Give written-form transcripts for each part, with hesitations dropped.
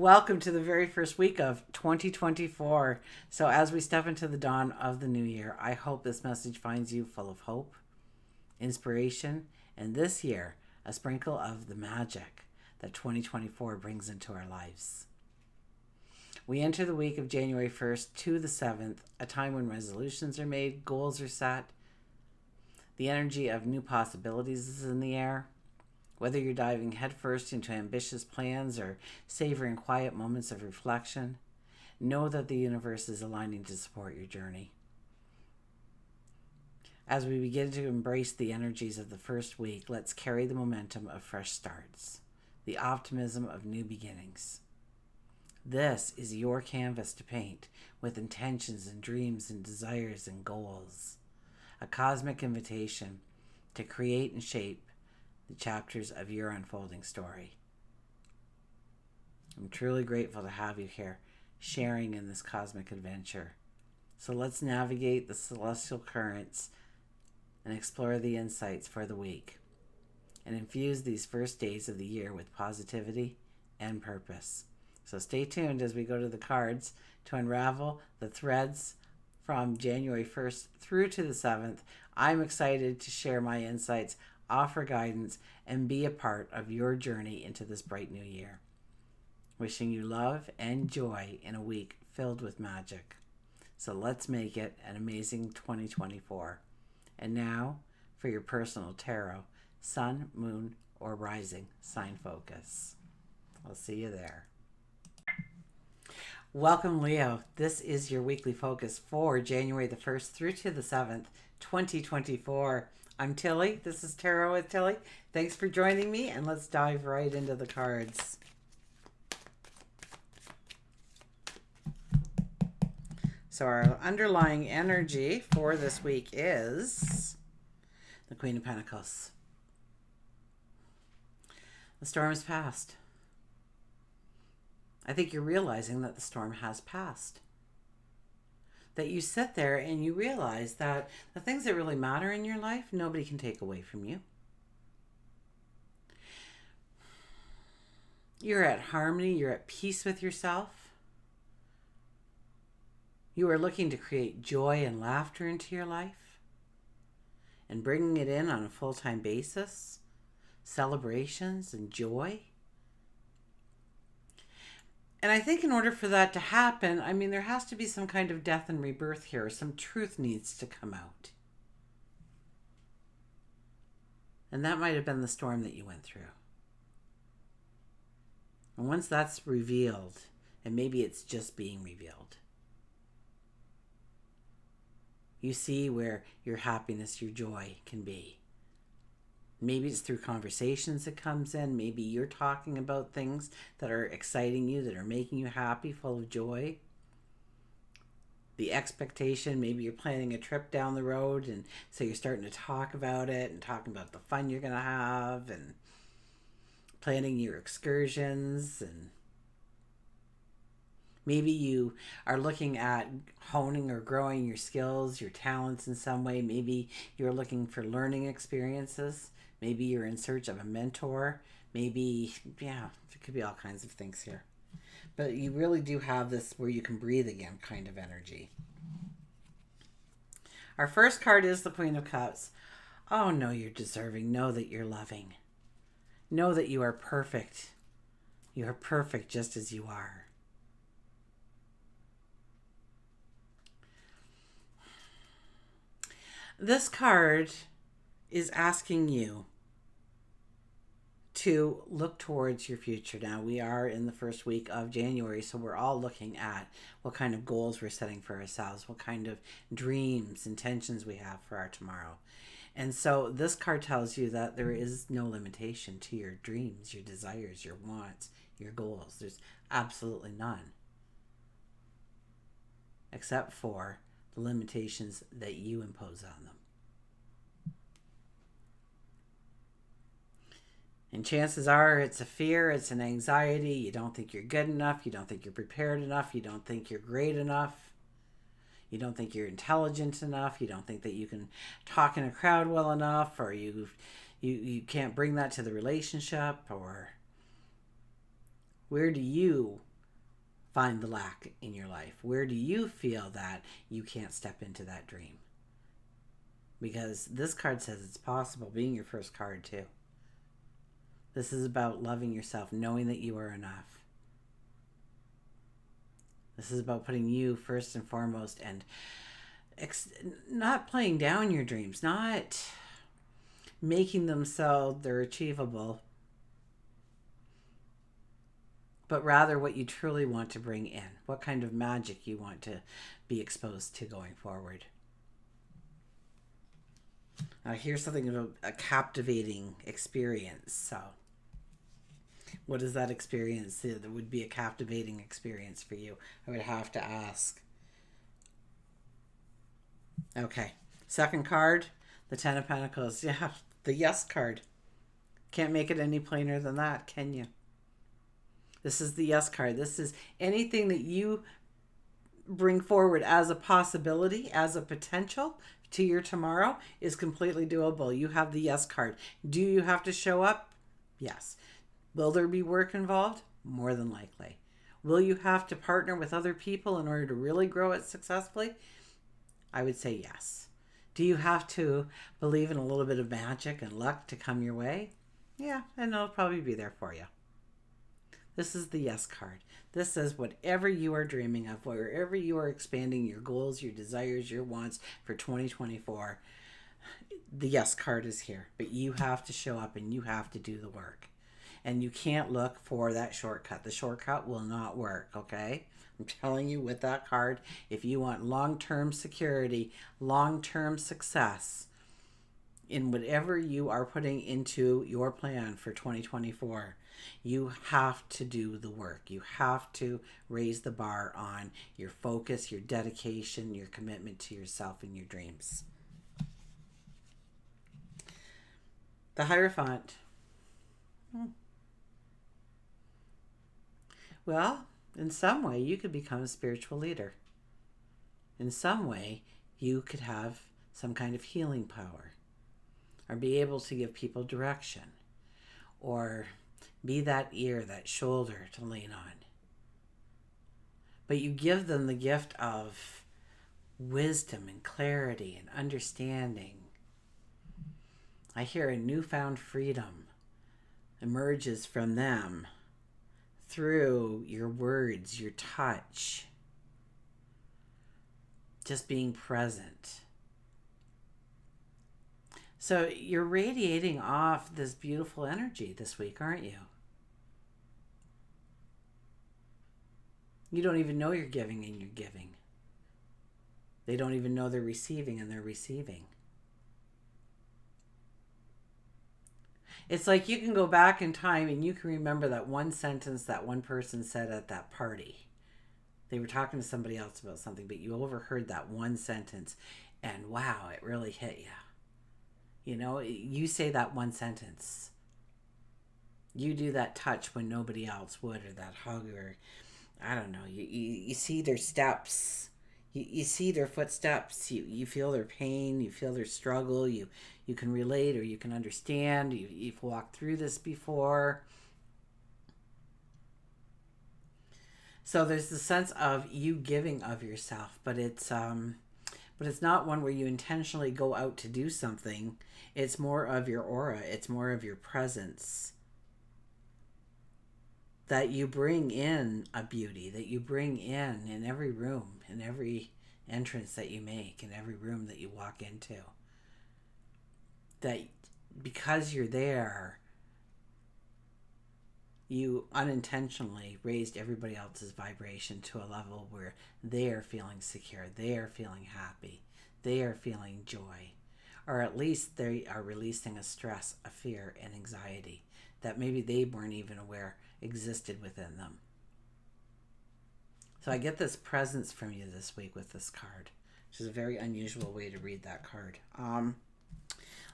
Welcome to the very first week of 2024. So, as we step into the dawn of the new year, I hope this message finds you full of hope, inspiration, and this year, a sprinkle of the magic that 2024 brings into our lives. We enter the week of January 1st to the 7th, a time when resolutions are made, goals are set, the energy of new possibilities is in the air. Whether you're diving headfirst into ambitious plans or savoring quiet moments of reflection, know that the universe is aligning to support your journey. As we begin to embrace the energies of the first week, let's carry the momentum of fresh starts, the optimism of new beginnings. This is your canvas to paint with intentions and dreams and desires and goals, a cosmic invitation to create and shape the chapters of your unfolding story. I'm truly grateful to have you here, sharing in this cosmic adventure. So let's navigate the celestial currents and explore the insights for the week, and infuse these first days of the year with positivity and purpose. So stay tuned as we go to the cards to unravel the threads from January 1st through to the 7th. I'm excited to share my insights, offer guidance, and be a part of your journey into this bright new year. Wishing you love and joy in a week filled with magic. So let's make it an amazing 2024. And now for your personal tarot, sun, moon, or rising sign focus. I'll see you there. Welcome, Leo. This is your weekly focus for January the 1st through to the 7th, 2024. I'm Tilly. This is Tarot with Tilly. Thanks for joining me, and let's dive right into the cards. So our underlying energy for this week is the Queen of Pentacles. The storm has passed. I think you're realizing that the storm has passed. That you sit there and you realize that the things that really matter in your life, nobody can take away from you. You're at harmony. You're at peace with yourself. You are looking to create joy and laughter into your life and bringing it in on a full-time basis, celebrations and joy. And I think in order for that to happen, there has to be some kind of death and rebirth here. Some truth needs to come out. And that might have been the storm that you went through. And once that's revealed, and maybe it's just being revealed, you see where your happiness, your joy can be. Maybe it's through conversations that comes in. Maybe you're talking about things that are exciting you, that are making you happy, full of joy. The expectation, maybe you're planning a trip down the road, and so you're starting to talk about it and talking about the fun you're going to have and planning your excursions. And maybe you are looking at honing or growing your skills, your talents in some way. Maybe you're looking for learning experiences. Maybe you're in search of a mentor. Maybe, there could be all kinds of things here. But you really do have this where you can breathe again kind of energy. Our first card is the Queen of Cups. Oh, know you're deserving. Know that you're loving. Know that you are perfect. You are perfect just as you are. This card is asking you to look towards your future. Now, we are in the first week of January, so we're all looking at what kind of goals we're setting for ourselves, what kind of dreams, intentions we have for our tomorrow. And so this card tells you that there is no limitation to your dreams, your desires, your wants, your goals. There's absolutely none, except for the limitations that you impose on them. And chances are it's a fear, it's an anxiety. You don't think you're good enough. You don't think you're prepared enough. You don't think you're great enough. You don't think you're intelligent enough. You don't think that you can talk in a crowd well enough, or you can't bring that to the relationship. Or where do you find the lack in your life? Where do you feel that you can't step into that dream? Because this card says it's possible, being your first card too. This is about loving yourself, knowing that you are enough. This is about putting you first and foremost, and not playing down your dreams, not making them so they're achievable, but rather what you truly want to bring in, what kind of magic you want to be exposed to going forward. Now here's something of a captivating experience. So what is that experience that would be a captivating experience for you? I would have to ask. Okay, second card, the Ten of Pentacles. Yeah, the Yes card. Can't make it any plainer than that, can you? This is the Yes card. This is anything that you bring forward as a possibility, as a potential to your tomorrow is completely doable. You have the Yes card. Do you have to show up? Yes. Will there be work involved? More than likely. Will you have to partner with other people in order to really grow it successfully? I would say yes. Do you have to believe in a little bit of magic and luck to come your way? Yeah, and it'll probably be there for you. This is the Yes card. This says whatever you are dreaming of, wherever you are expanding your goals, your desires, your wants for 2024, the Yes card is here. But you have to show up and you have to do the work. And you can't look for that shortcut. The shortcut will not work, okay? I'm telling you, with that card, if you want long-term security, long-term success in whatever you are putting into your plan for 2024, you have to do the work. You have to raise the bar on your focus, your dedication, your commitment to yourself and your dreams. The Hierophant. Well, in some way, you could become a spiritual leader. In some way, you could have some kind of healing power, or be able to give people direction, or be that ear, that shoulder to lean on. But you give them the gift of wisdom and clarity and understanding. I hear a newfound freedom emerges from them through your words, your touch, just being present. So you're radiating off this beautiful energy this week, aren't you? You don't even know you're giving and you're giving. They don't even know they're receiving and they're receiving. It's like you can go back in time and you can remember that one sentence that one person said at that party. They were talking to somebody else about something, but you overheard that one sentence and wow, it really hit you. You know, you say that one sentence. You do that touch when nobody else would, or that hug, or I don't know. You see their steps. You see their footsteps. You feel their pain. You feel their struggle. You can relate, or you can understand. You've walked through this before. So there's the sense of you giving of yourself, but it's not one where you intentionally go out to do something. It's more of your aura. It's more of your presence. That you bring in a beauty, that you bring in every room, in every entrance that you make, in every room that you walk into. That because you're there, you unintentionally raised everybody else's vibration to a level where they are feeling secure, they are feeling happy, they are feeling joy, or at least they are releasing a stress, a fear, and anxiety that maybe they weren't even aware existed within them. So I get this presence from you this week with this card, which is a very unusual way to read that card.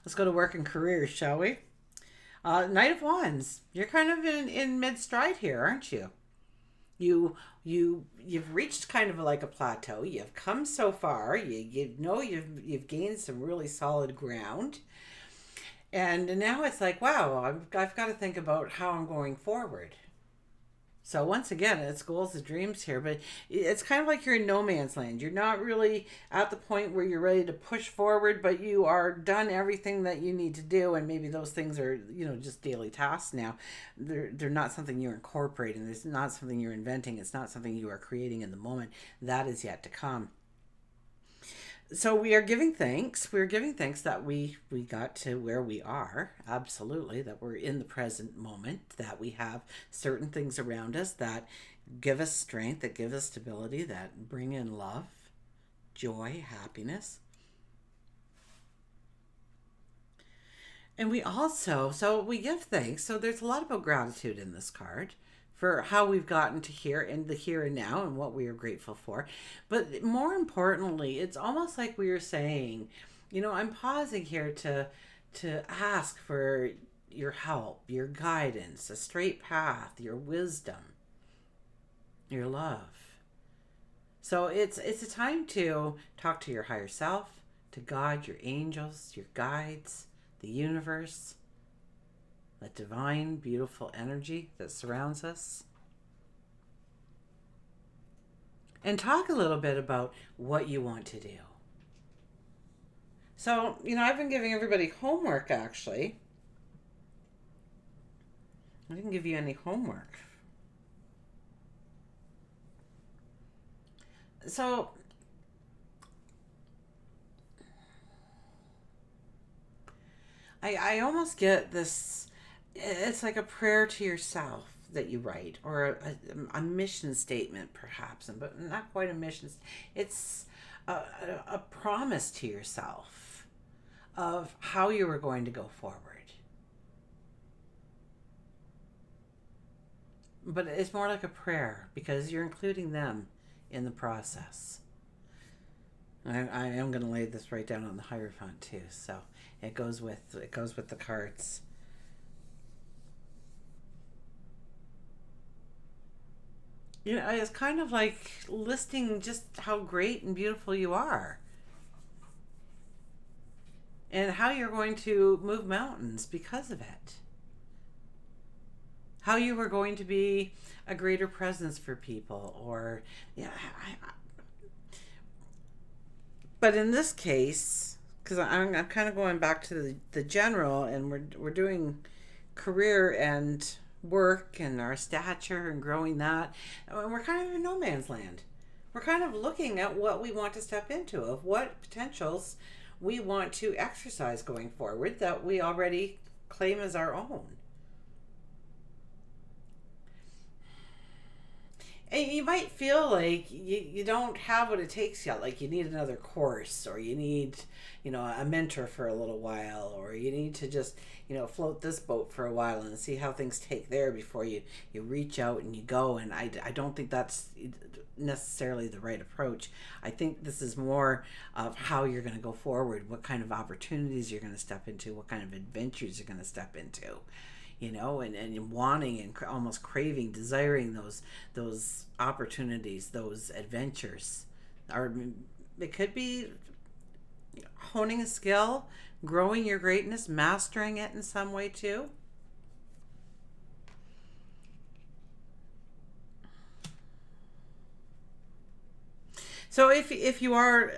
Let's go to work and career, shall we? Knight of Wands. You're kind of in mid-stride here, aren't you? You've reached kind of like a plateau. You've come so far. You know you've gained some really solid ground. And now it's like, wow, I've got to think about how I'm going forward. So once again, it's goals and dreams here, but it's kind of like you're in no man's land. You're not really at the point where you're ready to push forward, but you are done everything that you need to do, and maybe those things are, just daily tasks now. They're not something you're incorporating. It's not something you're inventing. It's not something you are creating in the moment. That is yet to come. So we are giving thanks. We're giving thanks that we got to where we are. Absolutely, that we're in the present moment. That we have certain things around us that give us strength, that give us stability, that bring in love, joy, happiness. And we also, so we give thanks. So there's a lot about gratitude in this card for how we've gotten to here in the here and now and what we are grateful for. But more importantly, it's almost like we are saying, I'm pausing here to ask for your help, your guidance, a straight path, your wisdom, your love. So it's a time to talk to your higher self, to God, your angels, your guides, the universe, that divine, beautiful energy that surrounds us. And talk a little bit about what you want to do. So, I've been giving everybody homework actually. I didn't give you any homework. So, I almost get this, it's like a prayer to yourself that you write, or a mission statement perhaps, but not quite a mission. It's a promise to yourself of how you were going to go forward. But it's more like a prayer because you're including them in the process. I am going to lay this right down on the Hierophant too, so it goes with the cards. It's kind of like listing just how great and beautiful you are, and how you're going to move mountains because of it. How you were going to be a greater presence for people, or yeah. But in this case, because I'm kind of going back to the general, and we're doing career and work and our stature and growing that, and we're kind of in no man's land. We're kind of looking at what we want to step into, of what potentials we want to exercise going forward that we already claim as our own. And you might feel like you don't have what it takes yet. Like you need another course, or you need, a mentor for a little while, or you need to just, float this boat for a while and see how things take there before you reach out and you go. And I don't think that's necessarily the right approach. I think this is more of how you're going to go forward, what kind of opportunities you're going to step into, what kind of adventures you're going to step into, and wanting and almost craving, desiring those opportunities, those adventures. Or it could be honing a skill, growing your greatness, mastering it in some way too. So if you are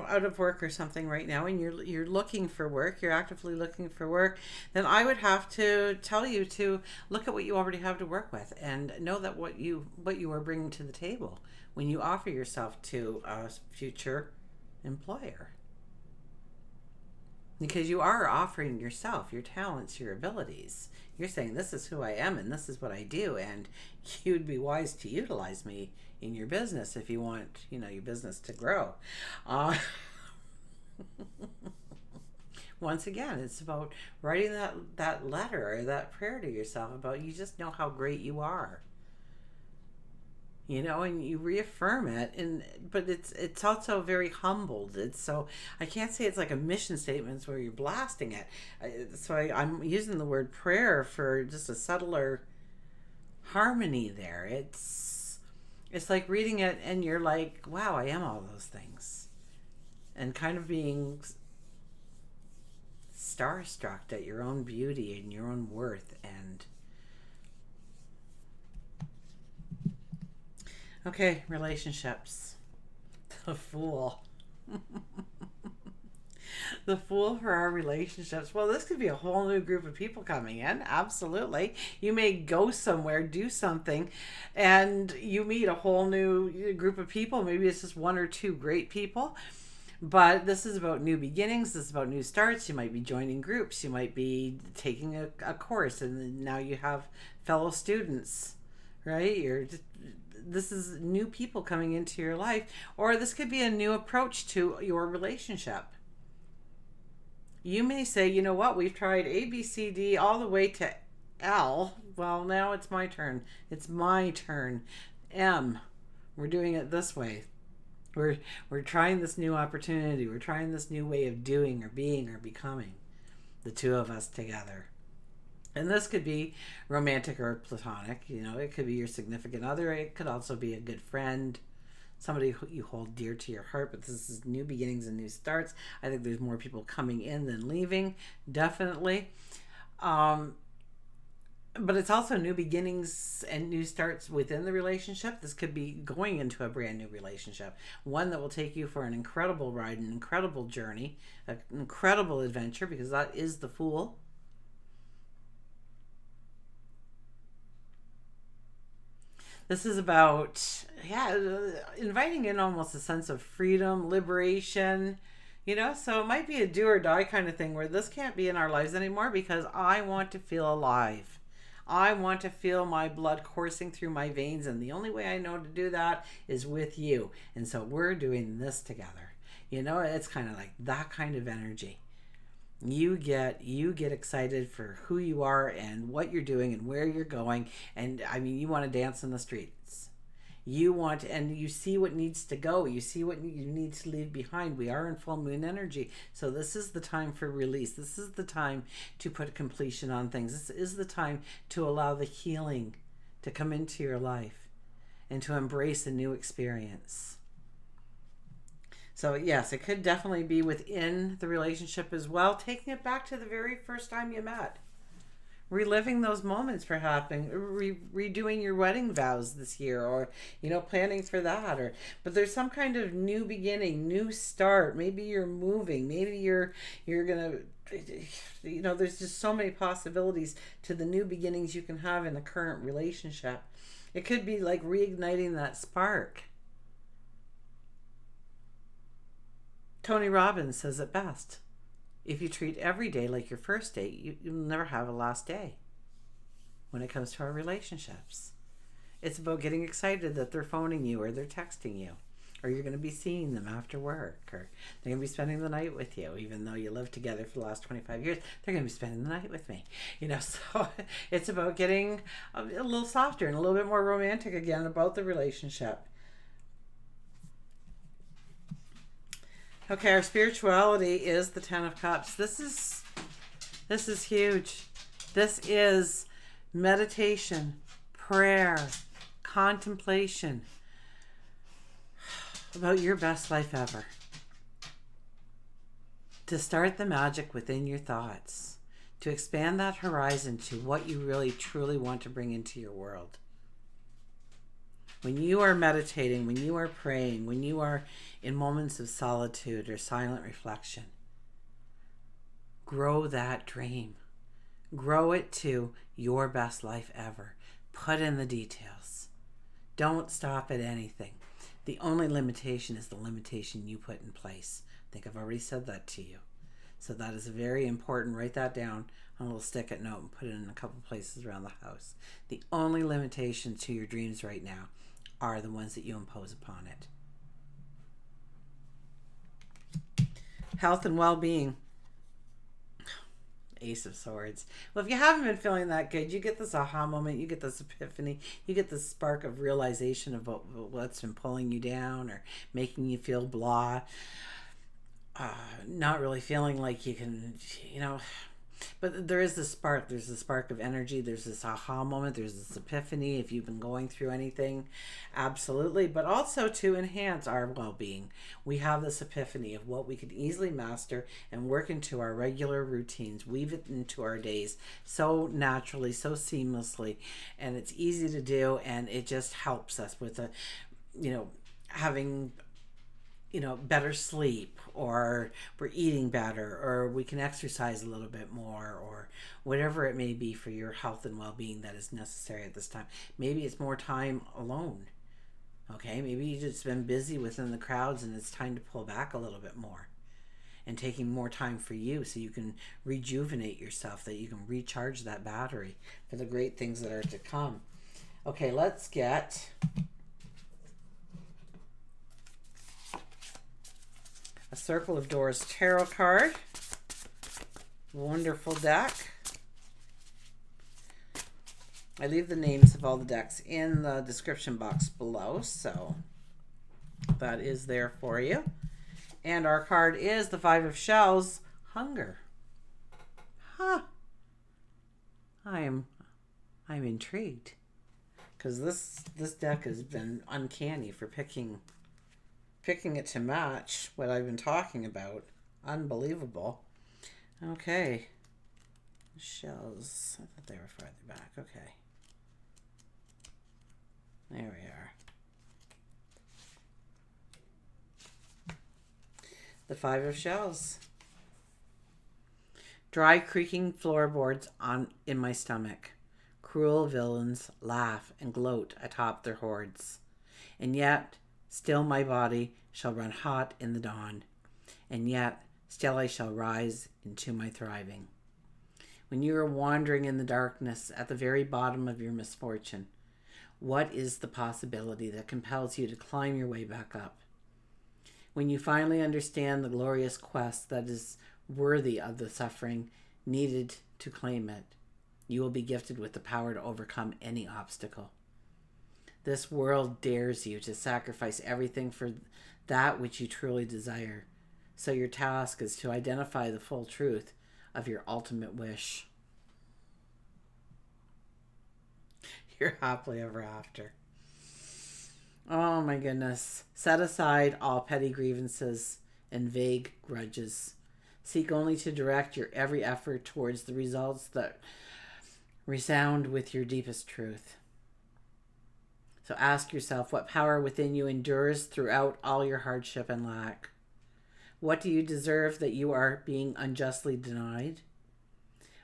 out of work or something right now, and you're looking for work, you're actively looking for work, then I would have to tell you to look at what you already have to work with, and know that what you are bringing to the table when you offer yourself to a future employer, because you are offering yourself, your talents, your abilities. You're saying, this is who I am and this is what I do, and you'd be wise to utilize me in your business if you want, your business to grow. Uh, Once again, it's about writing that letter or that prayer to yourself about, you just know how great you are, and you reaffirm it. And but it's also very humbled. It's so, I can't say it's like a mission statement where you're blasting it. I'm using the word prayer for just a subtler harmony there. It's like reading it and you're like, wow, I am all those things, and kind of being starstruck at your own beauty and your own worth. And Okay, relationships. The Fool. The Fool for our relationships. Well, this could be a whole new group of people coming in. Absolutely. You may go somewhere, do something, and you meet a whole new group of people. Maybe it's just one or two great people. But this is about new beginnings. This is about new starts. You might be joining groups. You might be taking a course, and now you have fellow students, right? This is new people coming into your life, or this could be a new approach to your relationship. You may say, you know what, we've tried A, B, C, D, all the way to L. Well, now it's my turn. It's my turn. M. We're doing it this way. We're trying this new opportunity. We're trying this new way of doing or being or becoming. The two of us together. And this could be romantic or platonic. You know, it could be your significant other. It could also be a good friend, somebody who you hold dear to your heart. But this is new beginnings and new starts. I think there's more people coming in than leaving, definitely. But it's also new beginnings and new starts within the relationship. This could be going into a brand new relationship, one that will take you for an incredible ride, an incredible journey, an incredible adventure, because that is the Fool. This is about, yeah, inviting in almost a sense of freedom, liberation, you know, so it might be a do or die kind of thing where this can't be in our lives anymore because I want to feel alive. I want to feel my blood coursing through my veins, and the only way I know to do that is with you. And so we're doing this together. You know, it's kind of like that kind of energy. You get excited for who you are and what you're doing and where you're going, and I mean, you want to dance in the streets. You want, and you see what needs to go. You see what you need to leave behind. We are in full moon energy, so this is the time for release. This is the time to put completion on things. This is the time to allow the healing to come into your life and to embrace a new experience. So yes, it could definitely be within the relationship as well, taking it back to the very first time you met, reliving those moments, perhaps, and redoing your wedding vows this year, or you know, planning for that, or but there's some kind of new beginning, new start. Maybe you're moving, maybe you're gonna, you know, there's just so many possibilities to the new beginnings you can have in the current relationship. It could be like reigniting that spark. Tony Robbins says it best: if you treat every day like your first date, you'll never have a last day. When it comes to our relationships, it's about getting excited that they're phoning you or they're texting you, or you're going to be seeing them after work, or they're going to be spending the night with you. Even though you lived together for the last 25 years, they're going to be spending the night with me. You know, so it's about getting a little softer and a little bit more romantic again about the relationship. Okay, our spirituality is the Ten of Cups. This is huge. This is meditation, prayer, contemplation about your best life ever. To start the magic within your thoughts, to expand that horizon to what you really truly want to bring into your world. When you are meditating, when you are praying, when you are in moments of solitude or silent reflection, grow that dream. Grow it to your best life ever. Put in the details. Don't stop at anything. The only limitation is the limitation you put in place. I think I've already said that to you. So that is very important. Write that down on a little stick-it note and put it in a couple places around the house. The only limitation to your dreams right now are the ones that you impose upon it. Health and well-being. Ace of Swords. Well, if you haven't been feeling that good, you get this aha moment, you get this epiphany, you get this spark of realization of what's been pulling you down or making you feel blah. Not really feeling like you can, you know, but there is this spark. There's a spark of energy. There's this aha moment. There's this epiphany if you've been going through anything. Absolutely. But also to enhance our well-being. We have this epiphany of what we could easily master and work into our regular routines, weave it into our days so naturally, so seamlessly. And it's easy to do, and it just helps us with having, better sleep, or we're eating better, or we can exercise a little bit more, or whatever it may be for your health and well-being that is necessary at this time. Maybe it's more time alone. Okay, maybe you've just been busy within the crowds and it's time to pull back a little bit more and taking more time for you so you can rejuvenate yourself, that you can recharge that battery for the great things that are to come. Okay, let's get a Circle of Doors tarot card. Wonderful deck. I leave the names of all the decks in the description box below, so that is there for you. And our card is the Five of Shells, Hunger. Huh. I'm intrigued, because this deck has been uncanny for picking it to match what I've been talking about. Unbelievable. Okay. Shells. I thought they were farther back. Okay. There we are. The Five of Shells. Dry creaking floorboards in my stomach. Cruel villains laugh and gloat atop their hoards. And yet, still my body shall run hot in the dawn. And yet, still I shall rise into my thriving. When you are wandering in the darkness at the very bottom of your misfortune, what is the possibility that compels you to climb your way back up? When you finally understand the glorious quest that is worthy of the suffering needed to claim it, you will be gifted with the power to overcome any obstacle. This world dares you to sacrifice everything for that which you truly desire. So your task is to identify the full truth of your ultimate wish. You're happily ever after. Oh my goodness. Set aside all petty grievances and vague grudges. Seek only to direct your every effort towards the results that resound with your deepest truth. So ask yourself, what power within you endures throughout all your hardship and lack? What do you deserve that you are being unjustly denied?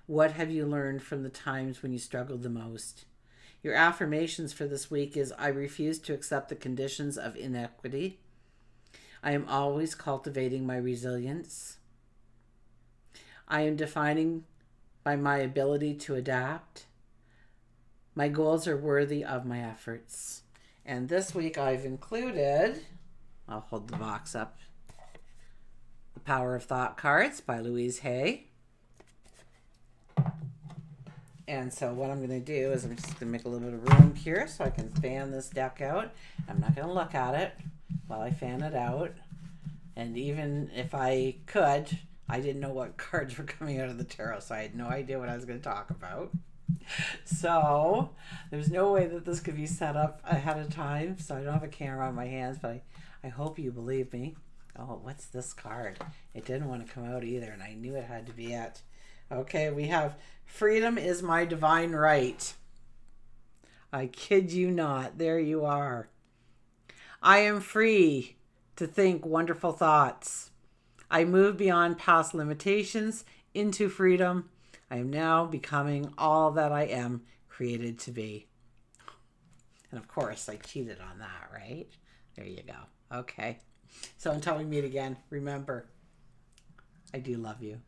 What have you learned from the times when you struggled the most? Your affirmations for this week is, I refuse to accept the conditions of inequity. I am always cultivating my resilience. I am defining by my ability to adapt. My goals are worthy of my efforts. And this week I've included, I'll hold the box up, The Power of Thought cards by Louise Hay. And so what I'm going to do is I'm just going to make a little bit of room here so I can fan this deck out. I'm not going to look at it while I fan it out. And even if I could, I didn't know what cards were coming out of the tarot, so I had no idea what I was going to talk about. So there's no way that this could be set up ahead of time, so I don't have a camera on my hands, but I hope you believe me. Oh, what's this card? It didn't want to come out either, and I knew it had to be it. Okay, we have Freedom is my divine right. I kid you not. There you are. I am free to think wonderful thoughts. I move beyond past limitations into freedom. I am now becoming all that I am created to be. And of course, I cheated on that, right? There you go. Okay. So until we meet again, remember, I do love you.